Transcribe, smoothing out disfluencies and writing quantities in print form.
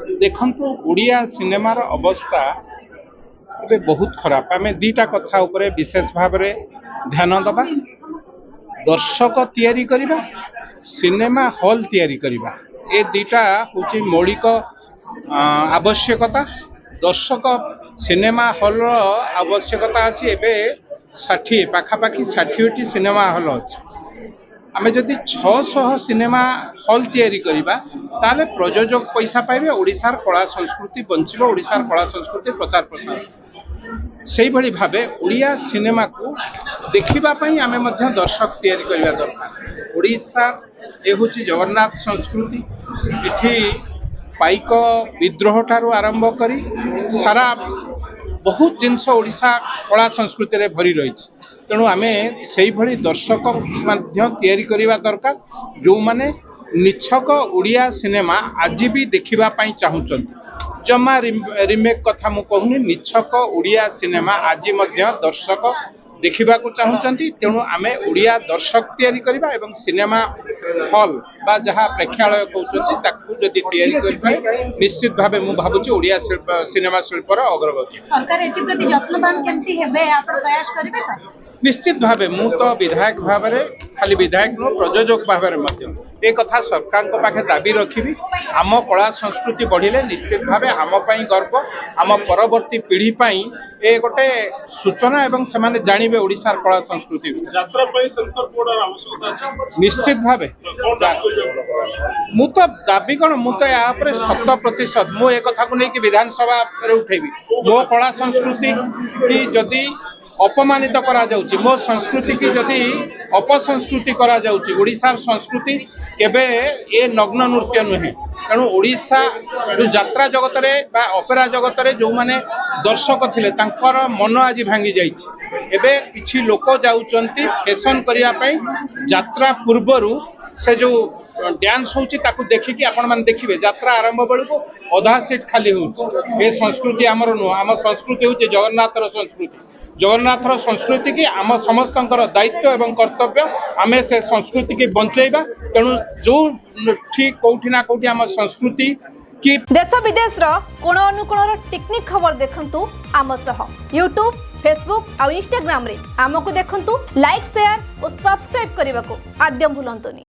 देखंतु ओडिया सिनेमार अवस्था ए बहुत खराब। आम दीटा कथा उपरे विशेष भाव ध्यान दबा। दर्शक तैयारी करिबा, सिनेमा हॉल तैयारी करिबा, ए दीटा होची मौलिक आवश्यकता। दर्शक सिनेमा हॉल आवश्यकता अच्छी एबे 60 पाखापाखि 60टी सिनेमा हॉल अच्छी। आमे जदि 600 सिनेमा हॉल तैयारी करिबा ताले प्रयोजक पैसा पाइबे, ओडिशार कला संस्कृति बंचिबो, ओडिशार कला संस्कृति प्रचार प्रसार से भली भावे ओडिया सिनेमा को देखिबा पई आमे मध्य दर्शक तैयारी करिबा दरकार। ओडिशा ए होची जगन्नाथ संस्कृति। इठी पाइक विद्रोह ठारू आरंभ करी सारा बहुत जिनस ओडिशा कला संस्कृति रे भरी रही। तेणु आमे सेई भली दर्शक मध्य तैयारी करिबा दरकार जो माने निछक ओडिया सिनेमा आज भी देखिबा पई चाहुचंती। जमा रिमेक कथा मु कहूनी, निछक ओडिया सिनेमा आज मध्य दर्शक देखिबा को चाहुचंती। तेणु आमे ओडिया दर्शक तैयारी करिबा एवं सिनेमा हॉल बा जहाँ प्रेक्षालय कहउचंती ताकू जदि तैयारी करिबा निश्चित भावे मु भाबुची ओडिया सिनेमा शिल्पर अग्रगति। सरकार एति प्रति यत्नवान केमती हेबे आपण प्रयास करिबे का? निश्चित भावे मु तो विधायक भाव में खाली विधायक नो प्रयोजक भाव में ए कथा सरकार को पाखे दाबी रखी। आम कला संस्कृति बढ़िले निश्चित भावे आम पाई गर्व, आम परवर्ती पीढ़ी पाई ए गोटे सूचना एवं से माने जानिबे ओडिशार कला संस्कृति निश्चित भावे। मु तो दाबी कौन, मु तो या 100% मु ए कथा को लेकिन विधानसभा उठेबी। मो कला संस्कृति की जदि अपमानित करा जाउची, मो संस्कृति की जदि अपसंस्कृति करा जाउची, ओडिशार संस्कृति केबे ए नग्न नृत्य नुहे। तेणु ओडिशा जो यात्रा जगत रे बा ऑपेरा जगत रे जो माने दर्शक थिले तांकर मन आज भांगी जाइछि। एबे किछि लोक जाउचंती फैशन करिया पई यात्रा पूर्वरु से जो डांस होची ताकू देखिकी आपण माने देखिबे यात्रा आरंभ बेलको अधा सीट खाली होची। ए संस्कृति हमर नु, आम संस्कृति होची जगन्नाथर संस्कृति। जगन्नाथर संस्कृति की आम समस्तंकर दायित्व एवं कर्तव्य आमे से संस्कृति की बंचेबा। तेणु जो ठीक कोठी ना कोठी आम संस्कृति की देश विदेश रो कोण अनुकोण टेक्निक खबर देखंतु आम सह यूट्यूब, फेसबुक और इंस्टाग्राम रे आमको देखंतु। लाइक, शेयर और सब्सक्राइब करने को आद्यम भूलंतुनी।